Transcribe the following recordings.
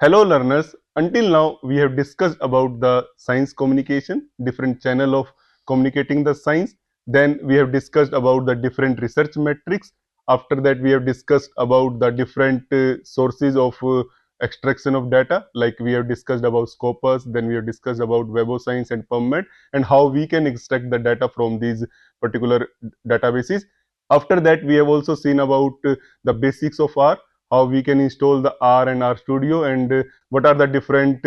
Hello learners, until now we have discussed about the science communication, different channel of communicating the science. Then we have discussed about the different research metrics. After that we have discussed about the different sources of extraction of data, like we have discussed about Scopus, then we have discussed about Web of Science and PubMed, and how we can extract the data from these particular databases. After that we have also seen about the basics of R, how we can install the R and R Studio, and what are the different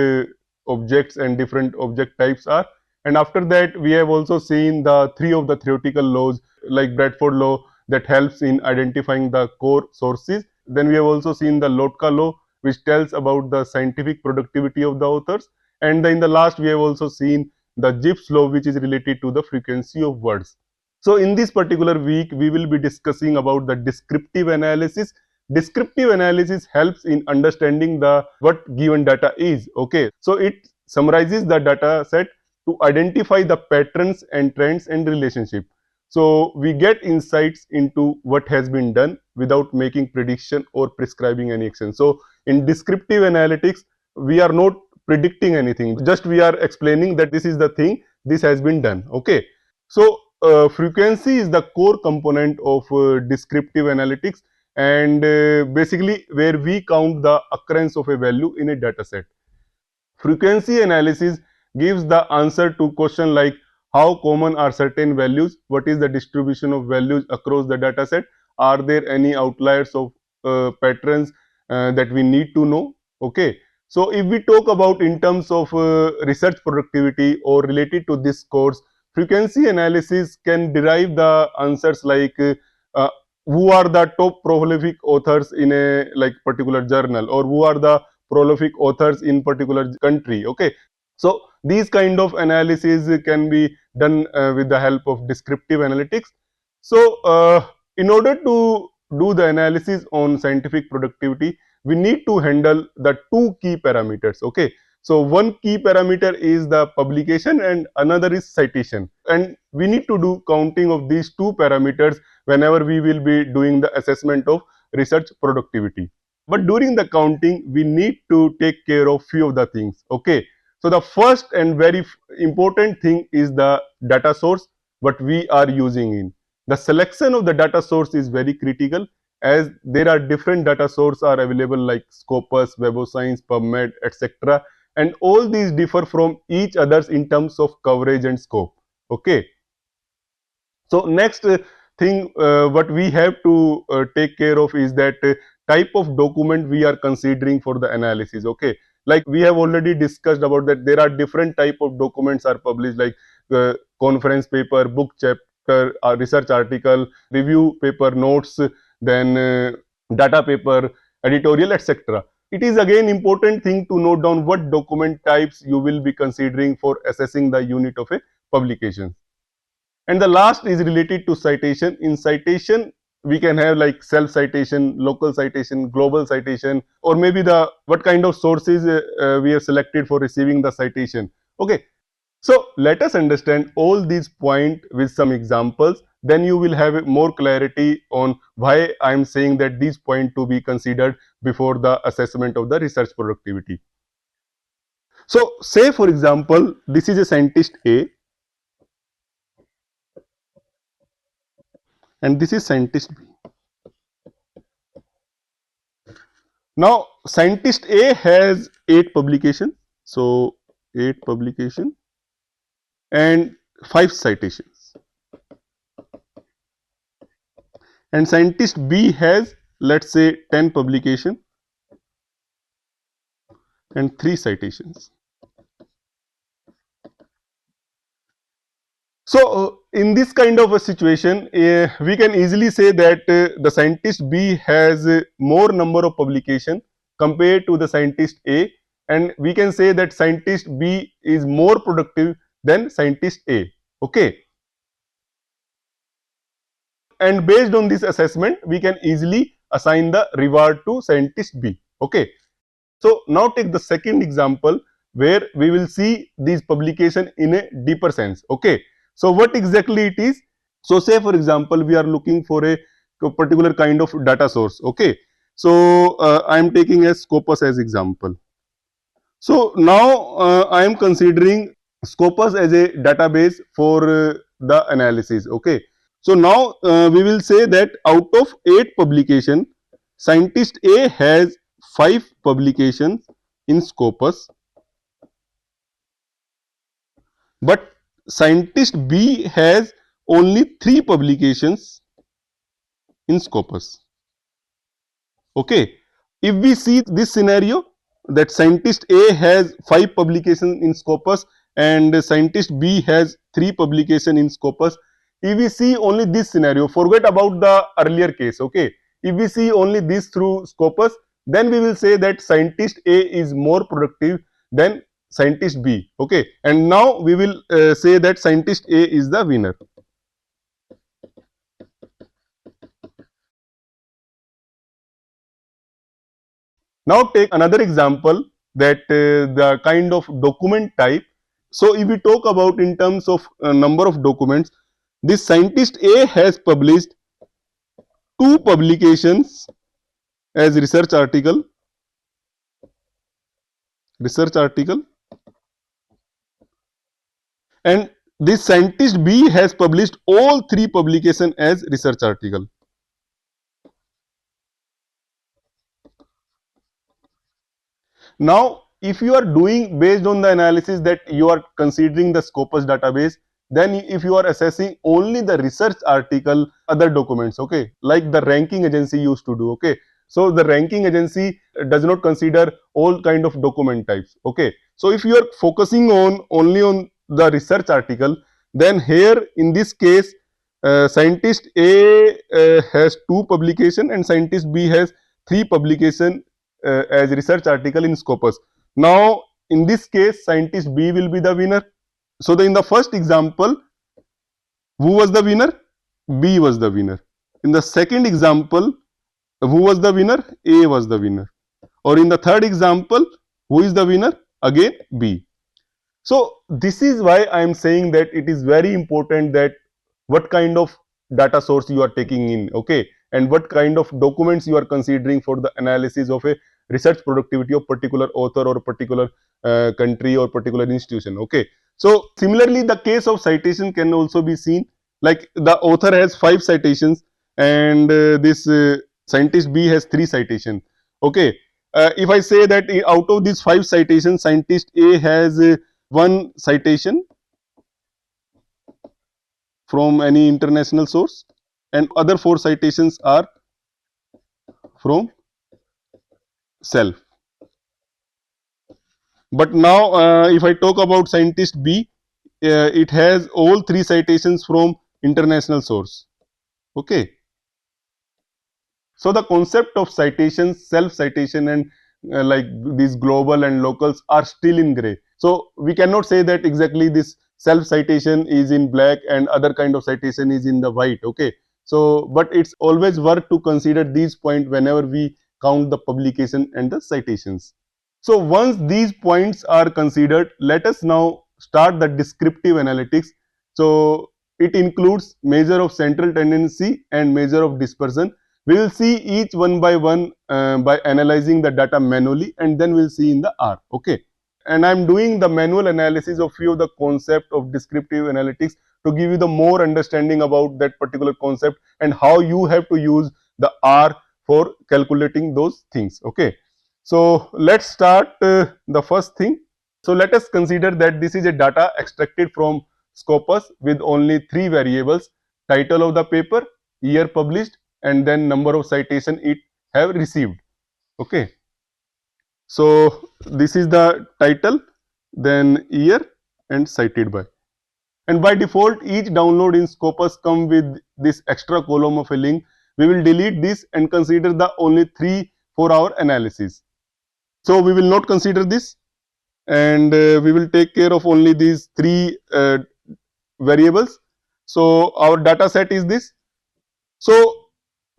objects and different object types are. And after that we have also seen the three of the theoretical laws, like Bradford law, that helps in identifying the core sources. Then we have also seen the Lotka law, which tells about the scientific productivity of the authors. And then in the last we have also seen the Gibbs law, which is related to the frequency of words. So in this particular week we will be discussing about the descriptive analysis. Descriptive analysis helps in understanding the what given data is. Okay, so it summarizes the data set to identify the patterns and trends and relationship. So we get insights into what has been done without making prediction or prescribing any action. So in descriptive analytics we are not predicting anything, just we are explaining that this is the thing, this has been done. Okay, so frequency is the core component of descriptive analytics, and basically where we count the occurrence of a value in a data set. Frequency analysis gives the answer to question like how common are certain values, what is the distribution of values across the data set, are there any outliers of patterns that we need to know. Okay, so if we talk about in terms of research productivity or related to this course, frequency analysis can derive the answers like uh, who are the top prolific authors in a like particular journal, or who are the prolific authors in particular country. Okay, so these kind of analysis can be done with the help of descriptive analytics. So in order to do the analysis on scientific productivity, we need to handle the two key parameters. Okay, so one key parameter is the publication and another is citation, and we need to do counting of these two parameters whenever we will be doing the assessment of research productivity. But during the counting we need to take care of few of the things. Okay, so the first and very important thing is the data source what we are using in. The selection of the data source is very critical, as there are different data sources are available like Scopus, Web of Science, PubMed, etc., and all these differ from each others in terms of coverage and scope. Okay, so next thing what we have to take care of is that type of document we are considering for the analysis. Okay, like we have already discussed about that there are different type of documents are published, like conference paper, book chapter, research article, review paper, notes, then data paper, editorial, etc. It is again important thing to note down what document types you will be considering for assessing the unit of a publication. And the last is related to citation. In citation we can have like self citation, local citation, global citation, or maybe the what kind of sources we have selected for receiving the citation. Okay, so let us understand all these points with some examples, then you will have more clarity on why I am saying that these points to be considered before the assessment of the research productivity. So say for example this is a scientist A and this is scientist B. Now scientist A has 8 publications, so 8 publication and 5 citations, and scientist B has, let's say, 10 publication and 3 citations. So in this kind of a situation we can easily say that the scientist B has more number of publication compared to the scientist A, and we can say that scientist B is more productive than scientist A. Okay, and based on this assessment we can easily assign the reward to scientist B. Okay, so now take the second example where we will see these publication in a deeper sense. Okay, so what exactly it is? So say for example we are looking for a particular kind of data source. Okay, so I am taking a Scopus as example. So now I am considering Scopus as a database for the analysis. Okay. So now we will say that out of 8 publication, scientist A has 5 publications in Scopus, but scientist B has only 3 publications in Scopus. Okay. If we see this scenario, that scientist A has 5 publications in Scopus and scientist B has 3 publications in Scopus. If we see only this scenario, forget about the earlier case. Okay. If we see only this through Scopus, then we will say that scientist A is more productive than scientist B. Okay. And now we will say that scientist A is the winner. Now take another example, that the kind of document type. So if we talk about in terms of number of documents, this scientist A has published 2 publications as research article, and this scientist B has published all 3 publications as research article. Now, if you are doing based on the analysis that you are considering the Scopus database, then if you are assessing only the research article, other documents, okay, like the ranking agency used to do, okay. So the ranking agency does not consider all kind of document types, okay. So if you are focusing on only on the research article, then here in this case, scientist A has 2 publication and scientist B has 3 publication as research article in Scopus. Now, in this case, scientist B will be the winner. So, in the first example, who was the winner? B was the winner. In the second example, who was the winner? A was the winner. Or in the third example, who is the winner? Again, B. So, this is why I am saying that it is very important that what kind of data source you are taking in, okay, and what kind of documents you are considering for the analysis of a research productivity of particular author or particular country or particular institution, okay. So similarly, the case of citation can also be seen, like the author has 5 citations and this scientist B has 3 citations, okay. If I say that out of these 5 citations, scientist A has 1 citation from any international source and other 4 citations are from self. But now if I talk about scientist B, it has all 3 citations from international source, okay. So the concept of citations, self citation and like these global and locals are still in gray. So we cannot say that exactly this self citation is in black and other kind of citation is in the white, okay. So but it's always worth to consider these points whenever we count the publication and the citations. So once these points are considered, let us now start the descriptive analytics. So it includes measure of central tendency and measure of dispersion. We will see each one by analyzing the data manually, and then we'll see in the R. Okay. And I'm doing the manual analysis of few of the concept of descriptive analytics to give you the more understanding about that particular concept and how you have to use the R for calculating those things. Okay. So let's start the first thing. So let us consider that this is a data extracted from Scopus with only 3 variables: title of the paper, year published, and then number of citation it have received. Okay. So this is the title, then year and cited by. And by default, each download in Scopus come with this extra column of a link. We will delete this and consider the only 3 for our analysis. So we will not consider this, and we will take care of only these 3 variables. So our data set is this. So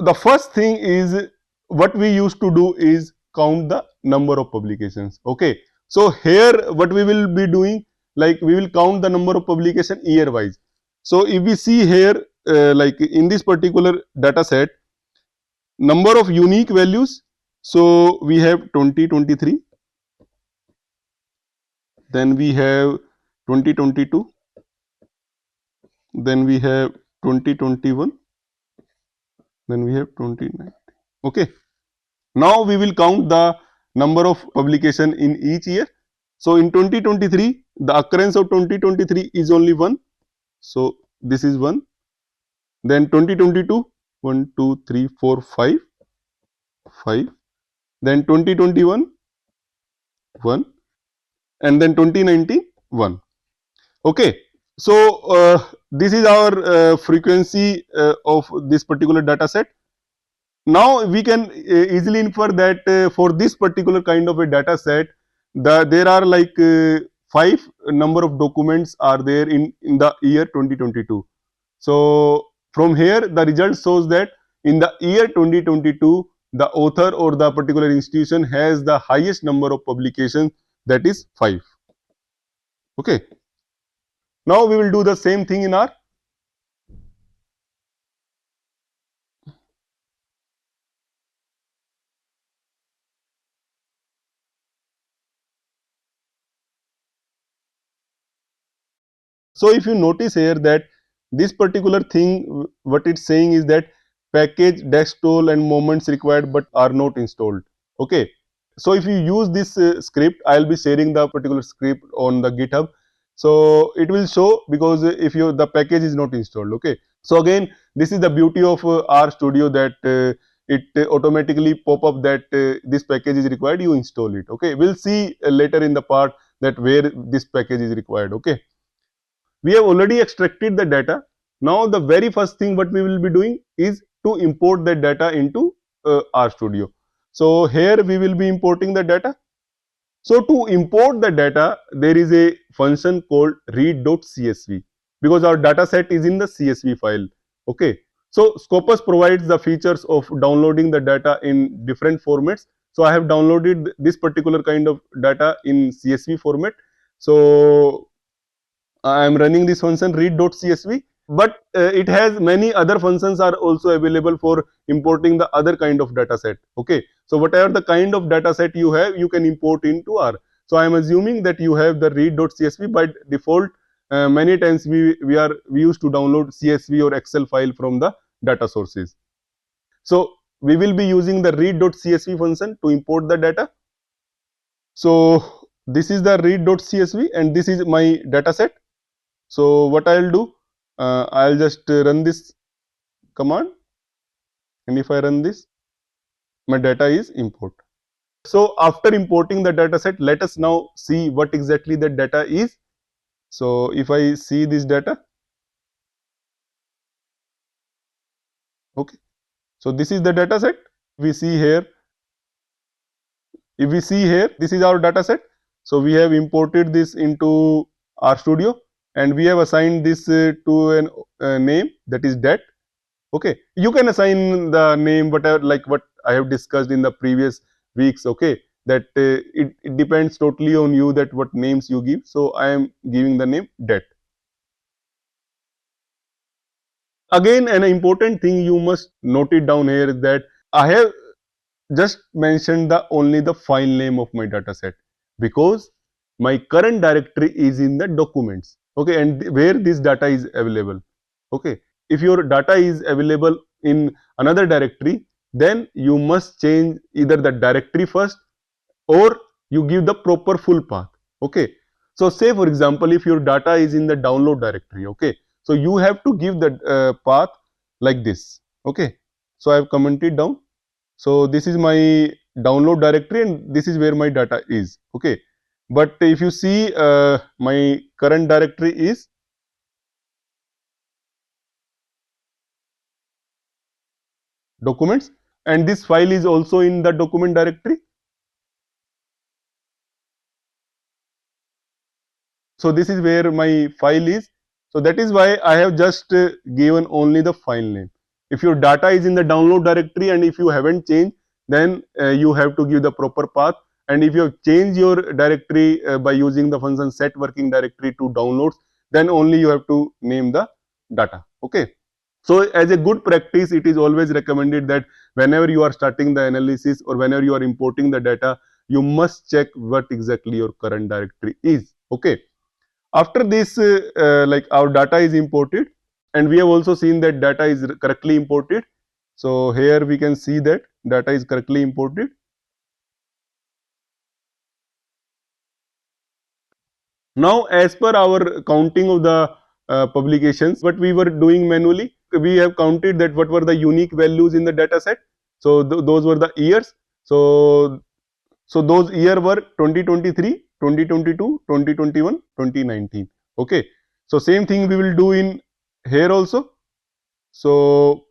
the first thing is what we used to do is count the number of publications. Okay. So here what we will be doing, like we will count the number of publication year wise. So if we see here, like in this particular data set, number of unique values. So we have 2023. then we have 2022, then we have 2021, then we have 2019. Okay. Now we will count the number of publication in each year. So in 2023, the occurrence of 2023 is only 1. So this is 1. Then 2022, 1, 2, 3, 4, 5, 5. Then 2021, 1. And then 2019, 1. Okay. So this is our frequency of this particular data set. Now we can easily infer that for this particular kind of a data set, there are like 5 number of documents are there in the year 2022. So from here the result shows that in the year 2022, the author or the particular institution has the highest number of publications, that is 5. Okay. Now we will do the same thing in our. So if you notice here that this particular thing, what it's saying is that package, dextol and moments required but are not installed. Okay. So if you use this script, I'll be sharing the particular script on the GitHub. So it will show, because if the package is not installed. Okay. So again, this is the beauty of R Studio, that it automatically pop up that this package is required, you install it. Okay. We'll see later in the part that where this package is required. Okay. We have already extracted the data. Now the very first thing what we will be doing is to import the data into RStudio. So here we will be importing the data. So to import the data, there is a function called read.csv, because our data set is in the CSV file. Okay. So Scopus provides the features of downloading the data in different formats. So I have downloaded this particular kind of data in CSV format. So I am running this function read.csv, but it has many other functions are also available for importing the other kind of data set. Okay. So whatever the kind of data set you have, you can import into R. So I am assuming that you have the read.csv by default. Many times we used to download CSV or Excel file from the data sources. So we will be using the read.csv function to import the data. So this is the read.csv and this is my data set. So what I'll do, I'll just run this command, and if I run this, my data is import. So after importing the data set, let us now see what exactly the data is. So if I see this data, okay. So this is the data set. We see here, if we see here, this is our data set. So we have imported this into RStudio and we have assigned this to a name, that is dat. Okay. You can assign the name whatever, like what I have discussed in the previous weeks. Okay. That it depends totally on you that what names you give. So I am giving the name dat. Again, an important thing you must note it down here is that I have just mentioned only the file name of my data set, because my current directory is in the documents. Okay. And where this data is available. Okay. If your data is available in another directory, then you must change either the directory first or you give the proper full path. Okay. So say for example, if your data is in the download directory, okay, so you have to give the path like this. Okay. So I have commented down. So this is my download directory and this is where my data is. Okay. But if you see my current directory is documents, and this file is also in the document directory. So this is where my file is. So that is why I have just given only the file name. If your data is in the download directory and if you haven't changed, then you have to give the proper path. And if you have changed your directory by using the function set working directory to downloads, then only you have to name the data. Okay. So as a good practice, it is always recommended that whenever you are starting the analysis or whenever you are importing the data, you must check what exactly your current directory is. Okay. After this, like our data is imported, and we have also seen that data is correctly imported. So here we can see that data is correctly imported. Now, as per our counting of the publications, what we were doing manually, we have counted that what were the unique values in the data set. So those were the years. So those year were 2023, 2022, 2021, 2019. Okay. So same thing we will do in here also. So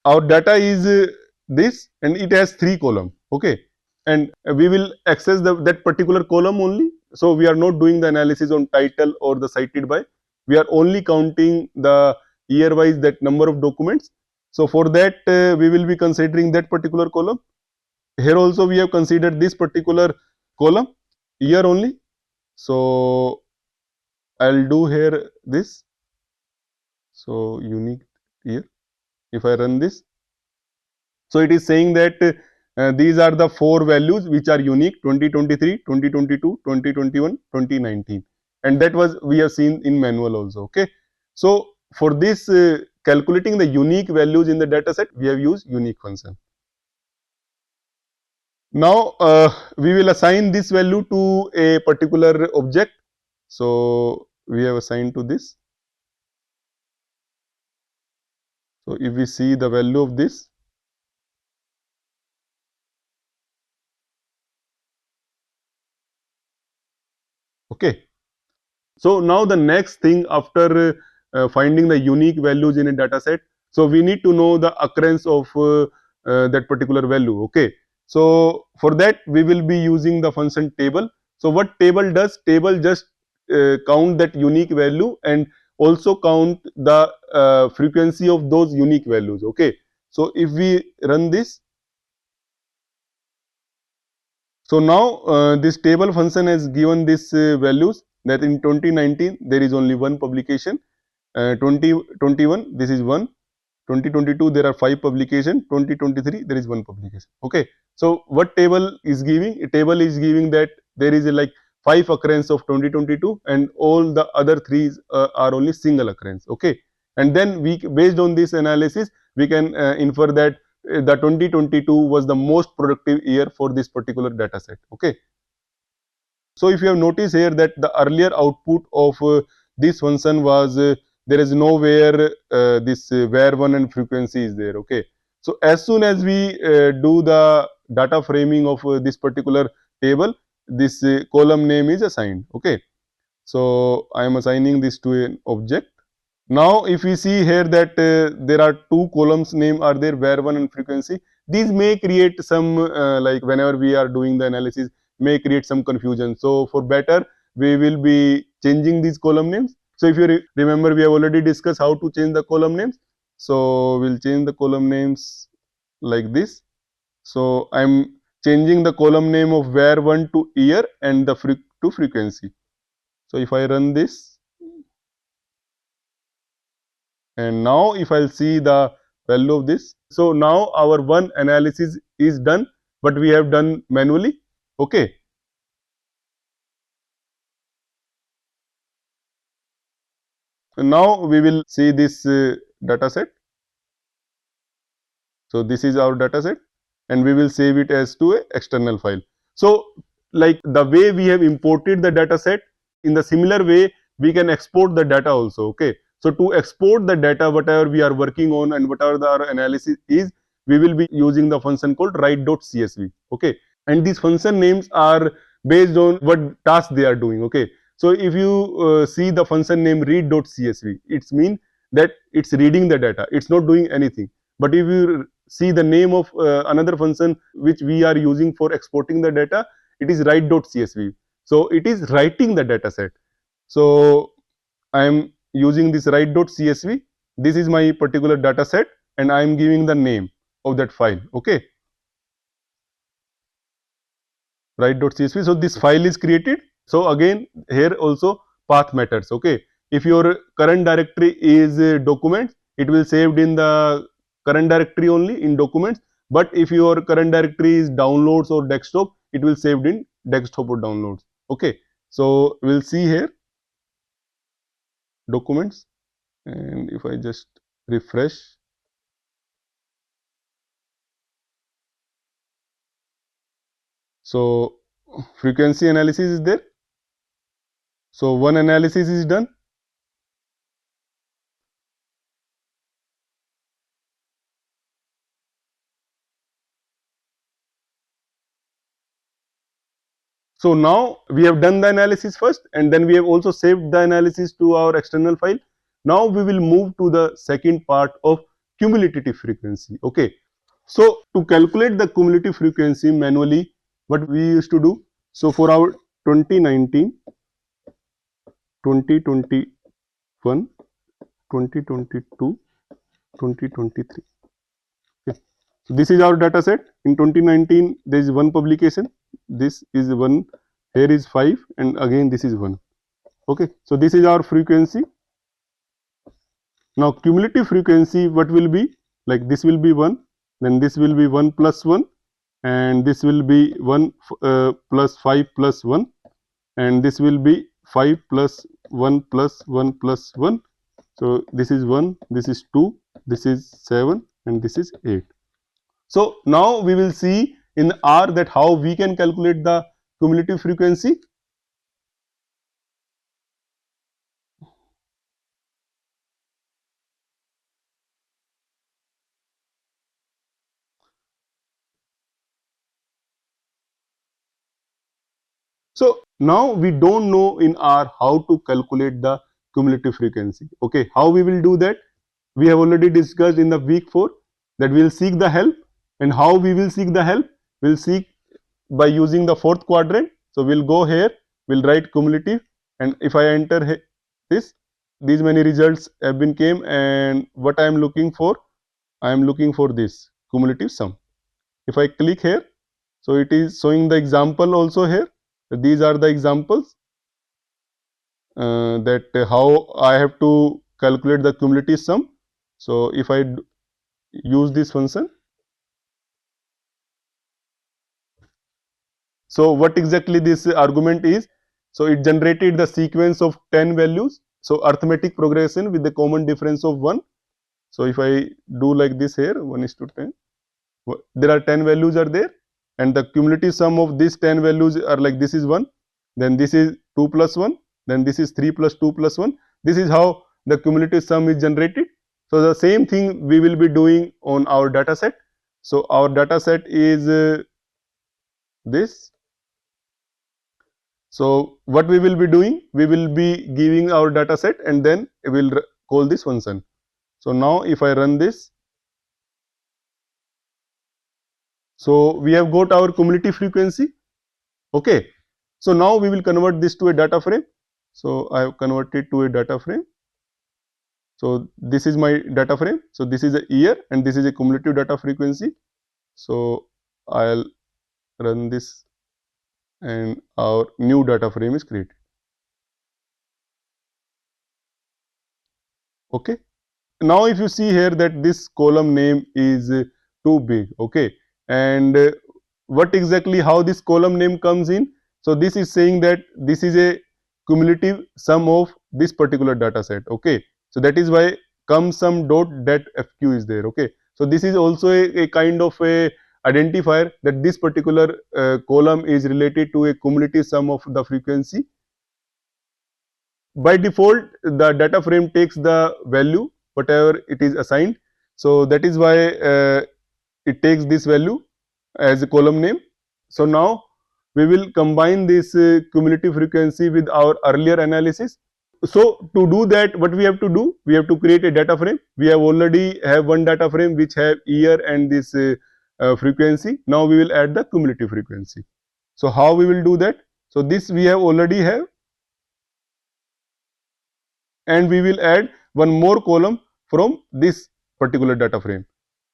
our data is this, and it has 3 column. Okay. And we will access that particular column only. So we are not doing the analysis on title or the cited by. We are only counting the year wise that number of documents. So for that we will be considering that particular column. Here also we have considered this particular column year only. So I'll do here this. So unique year. If I run this, so it is saying that these are the 4 values which are unique: 2023, 2022, 2021, 2019, and that was we have seen in manual also. Okay. So for this calculating the unique values in the data set, we have used unique function. Now we will assign this value to a particular object. So we have assigned to this. So if we see the value of this, okay. So now the next thing after finding the unique values in a data set, so we need to know the occurrence of that particular value. Okay. So for that we will be using the function table. So what table does? Table just count that unique value and also count the frequency of those unique values. Okay. So if we run this, so now this table function has given this values that in 2019 there is only one publication, 2021 this is one, 2022 there are 5 publication, 2023 there is one publication. Okay. So what table is giving? A table is giving that there is a like 5 occurrence of 2022 and all the other 3 are only single occurrence. Okay. And then we, based on this analysis, we can infer that the 2022 was the most productive year for this particular data set. Okay. So if you have noticed here that the earlier output of this function was there is nowhere this var1 and frequency is there. Okay. So as soon as we do the data framing of this particular table, this column name is assigned. Okay. So I am assigning this to an object. Now if we see here that there are 2 columns name are there, var1 and frequency. These may create some like whenever we are doing the analysis, may create some confusion. So for better we will be changing these column names. So if you remember, we have already discussed how to change the column names. So we'll change the column names like this. So I'm changing the column name of var1 to year and the to frequency. So if I run this, and now if I'll see the value of this, so now our one analysis is done, but we have done manually. Okay. And now we will see this data set. So this is our data set, and we will save it as to a external file. So like the way we have imported the data set, in the similar way we can export the data also. Okay. So to export the data, whatever we are working on and whatever our analysis is, we will be using the function called write.csv. Okay. And these function names are based on what task they are doing. Okay. So if you see the function name read.csv, it's mean that it's reading the data, it's not doing anything. But if you see the name of another function which we are using for exporting the data, it is write.csv. So it is writing the data set. So I am using this write.csv. This is my particular data set, and I am giving the name of that file. Okay. Write.csv. So this file is created. So again here also path matters. Okay. If your current directory is documents, it will saved in the current directory only in documents. But if your current directory is downloads or desktop, it will saved in desktop or downloads. Okay, so we'll see here documents, and if I just refresh, so frequency analysis is there. So one analysis is done. So now we have done the analysis first, and then we have also saved the analysis to our external file. Now we will move to the second part of cumulative frequency. Okay. So to calculate the cumulative frequency manually, what we used to do. So for our 2019, 2021, 2022, 2023. Okay. So this is our data set. In 2019, there is one publication. This is one. Here is 5, and again this is 1. Okay. So this is our frequency. Now cumulative frequency, what will be? Like this will be 1, then this will be 1 plus 1, and this will be 1 plus 5 plus 1, and this will be 5 plus 1 plus 1 plus 1. So this is 1, this is 2, this is 7, and this is 8. So now we will see in R that how we can calculate the cumulative frequency. So now we don't know in R how to calculate the cumulative frequency. Okay, how we will do that? We have already discussed in the week 4 that we will seek the help, and how we will seek the help? We will seek by using the fourth quadrant. So we'll go here, we'll write cumulative, and if I enter this, these many results have been came, and what I am looking for, I am looking for this cumulative sum. If I click here, so it is showing the example also here. These are the examples that how I have to calculate the cumulative sum. So if I use this function, so what exactly this argument is? So it generated the sequence of 10 values. So arithmetic progression with the common difference of 1. So if I do like this here, 1 is to 10, there are 10 values are there, and the cumulative sum of these 10 values are like this is 1, then this is 2 plus 1, then this is 3 plus 2 plus 1. This is how the cumulative sum is generated. So the same thing we will be doing on our data set. So our data set is this. So what we will be doing? We will be giving our data set, and then we will call this function. So now if I run this, so we have got our cumulative frequency. Okay. So now we will convert this to a data frame. So I have converted to a data frame. So this is my data frame. So this is a year, and this is a cumulative data frequency. So I'll run this, and our new data frame is created. Okay. Now if you see here that this column name is too big. Okay. And what exactly how this column name comes in? So this is saying that this is a cumulative sum of this particular data set. Okay. So that is why come sum dot that fq is there. Okay. So this is also a kind of a identifier that this particular column is related to a cumulative sum of the frequency. By default, the data frame takes the value whatever it is assigned. So that is why it takes this value as a column name. So now we will combine this cumulative frequency with our earlier analysis. So to do that, what we have to do? We have to create a data frame. We have already have one data frame which have year and this frequency. Now we will add the cumulative frequency. So how we will do that? So this we have already have, and we will add one more column from this particular data frame.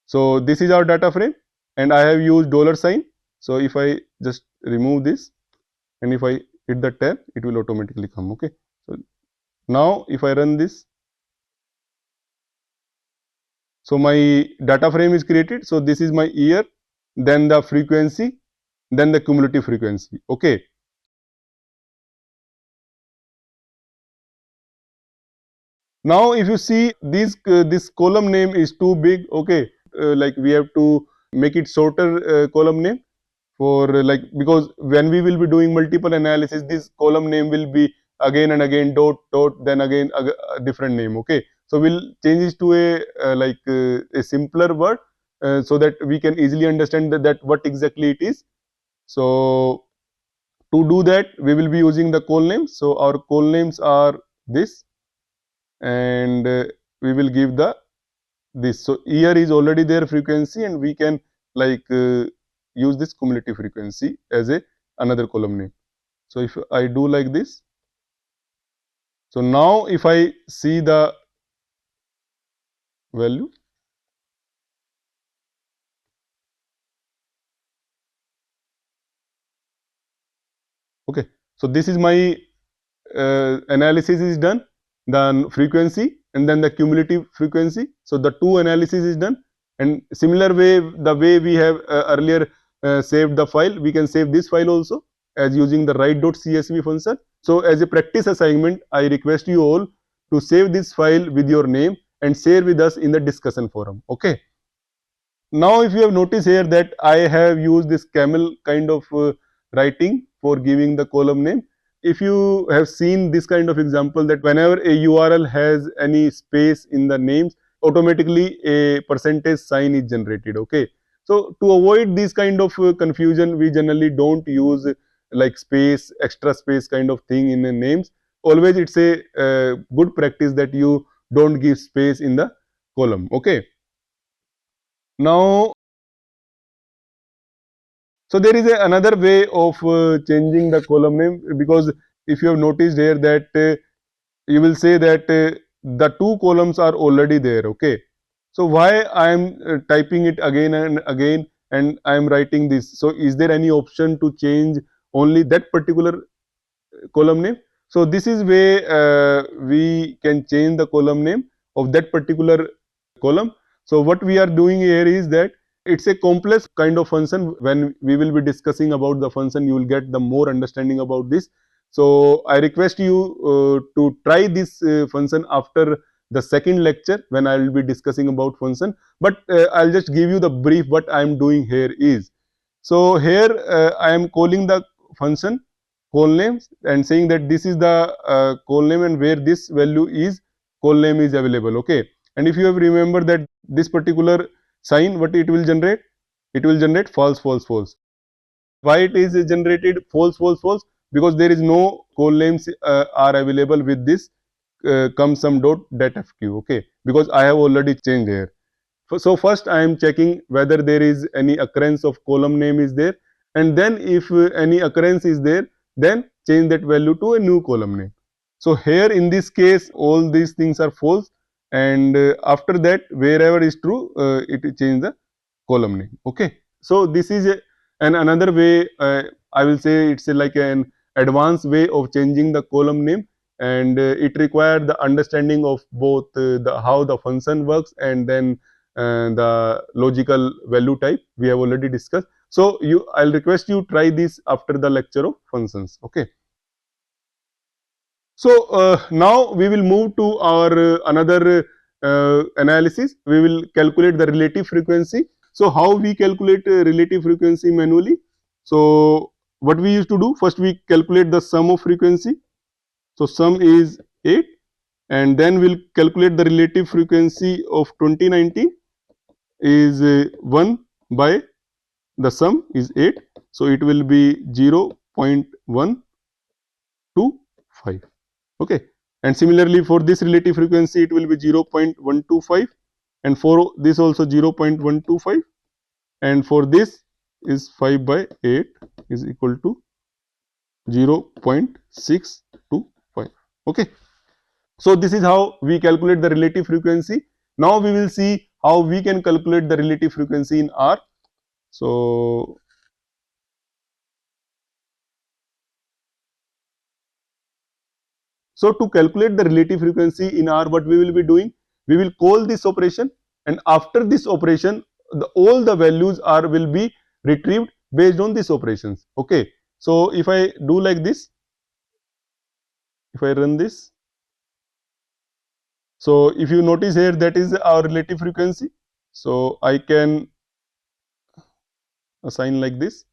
So this is our data frame, and I have used dollar sign. So if I just remove this, and if I hit the tab, it will automatically come. Okay. So now if I run this, so my data frame is created. So this is my year, then the frequency, then the cumulative frequency. Okay. Now if you see this column name is too big, okay, like we have to make it shorter column name for because when we will be doing multiple analysis, this column name will be again and again dot dot, then again a different name, okay. So we'll change it to a simpler word so that we can easily understand that what exactly it is. So to do that, we will be using the call names. So our call names are this, and we will give the this. So here is already there frequency, and we can use this cumulative frequency as a another column name. So if I do like this, so now if I see the value, okay. So this is my analysis is done, then frequency and then the cumulative frequency. So the two analysis is done, and similar way the way we have earlier saved the file, we can save this file also as using the write.csv function. So as a practice assignment, I request you all to save this file with your name and share with us in the discussion forum, okay. Now if you have noticed here that I have used this camel kind of writing for giving the column name. If you have seen this kind of example, that whenever a URL has any space in the names, automatically a percentage sign is generated, okay. So to avoid this kind of confusion, we generally don't use like space, extra space kind of thing in the names. Always it's a good practice that you don't give space in the column, okay. Now, so there is another way of changing the column name, because if you have noticed here that you will say that the two columns are already there, okay. So why I am typing it again and again and I am writing this? So is there any option to change only that particular column name? So this is where we can change the column name of that particular column. So what we are doing here is that it's a complex kind of function. When we will be discussing about the function, you will get the more understanding about this. So I request you to try this function after the second lecture when I will be discussing about function. But I'll just give you the brief. What I am doing here is, so here I am calling the function call names and saying that this is the call name, and where this value is, call name is available, okay. And if you have remember that this particular sign, what it will generate? It will generate false, false, false. Why it is generated false, false, false? Because there is no call names are available with this come some dot datafq, okay. Because I have already changed here. So first I am checking whether there is any occurrence of column name is there, and then if any occurrence is there, then change that value to a new column name. So here in this case all these things are false, and after that wherever is true it will change the column name, okay. So this is an another way, I will say it's like an advanced way of changing the column name, and it requires the understanding of both the how the function works and then the logical value type we have already discussed. So I'll request you try this after the lecture of functions, okay. So now we will move to our another analysis. We will calculate the relative frequency. So how we calculate relative frequency manually? So what we used to do, first we calculate the sum of frequency. So sum is 8, and then we'll calculate the relative frequency of 2019 is 1 by the sum is 8. So it will be 0.125, okay. And similarly for this relative frequency it will be 0.125, and for this also 0.125, and for this is 5 by 8 is equal to 0.625, okay. So this is how we calculate the relative frequency. Now we will see how we can calculate the relative frequency in R. So to calculate the relative frequency in R, what we will be doing? We will call this operation, and after this operation, all the values are will be retrieved based on these operations. Okay. So if I do like this, if I run this, So if you notice here, that is our relative frequency. So I can assign like this.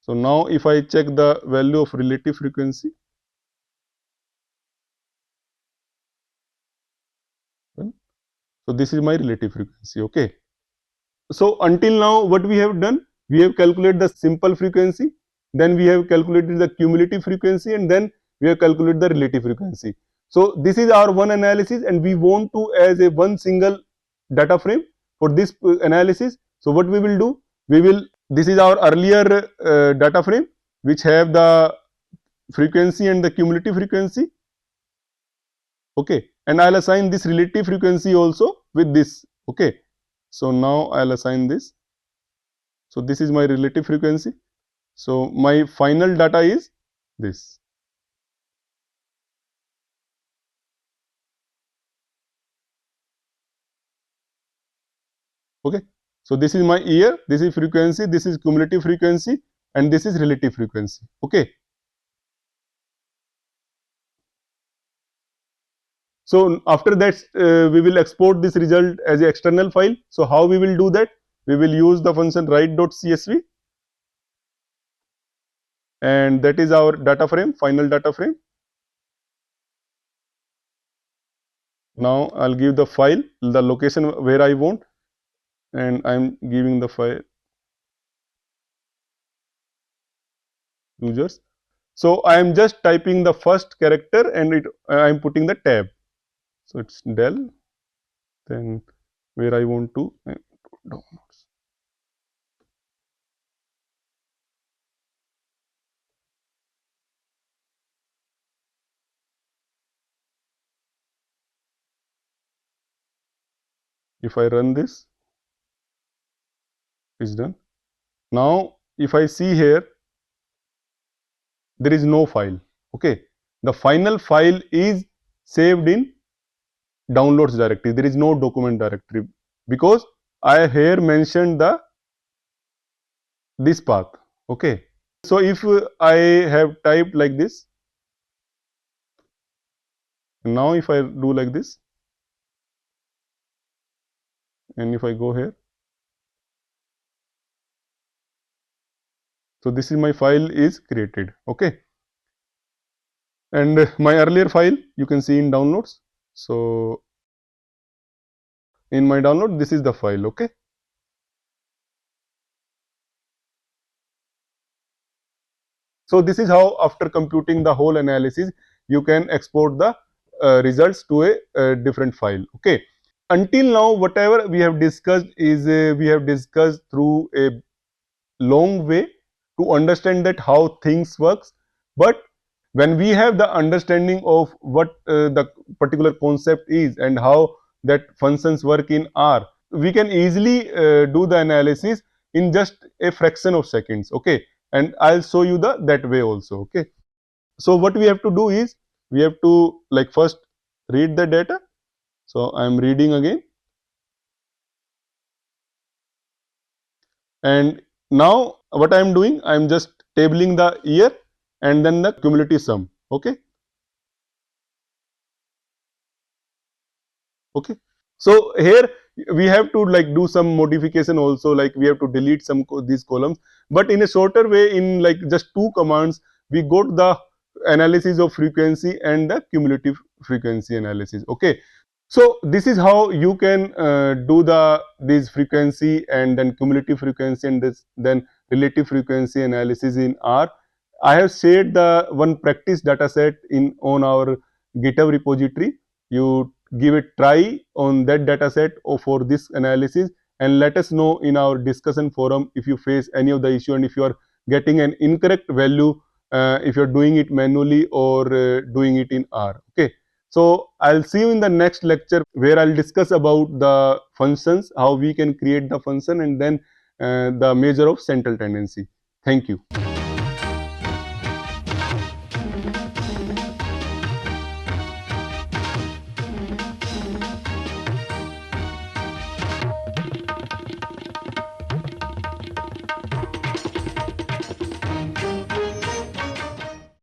So now if I check the value of relative frequency, so this is my relative frequency. Okay. So until now what we have done, we have calculated the simple frequency, then we have calculated the cumulative frequency, and then we have calculated the relative frequency. So this is our one analysis, and we want to as a one single data frame for this analysis. So what we will do, we will, this is our earlier data frame which have the frequency and the cumulative frequency. Okay, and I'll assign this relative frequency also with this. Okay, so now I'll assign this. So this is my relative frequency. So my final data is this. Okay, so this is my year, this is frequency, this is cumulative frequency, and this is relative frequency. Okay. So after that, we will export this result as an external file. So how we will do that? We will use the function write.csv, and that is our data frame, final data frame. Now I'll give the file, the location where I want, and I'm giving the file users. So I am just typing the first character, and I am putting the tab. So it's del, then where I want to downloads. If I run this, it's done. Now if I see here, there is no file. Okay, the final file is saved in downloads directory. There is no document directory because I here mentioned the this path. Okay, so if I have typed like this, now if I do like this, and if I go here, so this is my file is created. Okay, and my earlier file you can see in downloads. So in my download, this is the file. Okay, so this is how after computing the whole analysis you can export the results to a different file. Okay, until now whatever we have discussed is we have discussed through a long way to understand that how things works, but when we have the understanding of what the particular concept is and how that functions work in R, we can easily do the analysis in just a fraction of seconds. Okay, and I'll show you the that way also. Okay, so what we have to do is we have to like first read the data. So I'm reading again, and now what I am doing, I am just tabling the year and then the cumulative sum. Okay, okay. So here we have to like do some modification also, like we have to delete some these columns, but in a shorter way, in like just two commands, we got the analysis of frequency and the cumulative frequency analysis. Okay, so this is how you can do the this frequency and then cumulative frequency and this then relative frequency analysis in R. I have shared the one practice data set in on our GitHub repository. You give a try on that data set or for this analysis, and let us know in our discussion forum if you face any of the issue and if you are getting an incorrect value, if you are doing it manually or doing it in R. Okay. So I'll see you in the next lecture where I'll discuss about the functions, how we can create the function, and then the measure of central tendency. Thank you.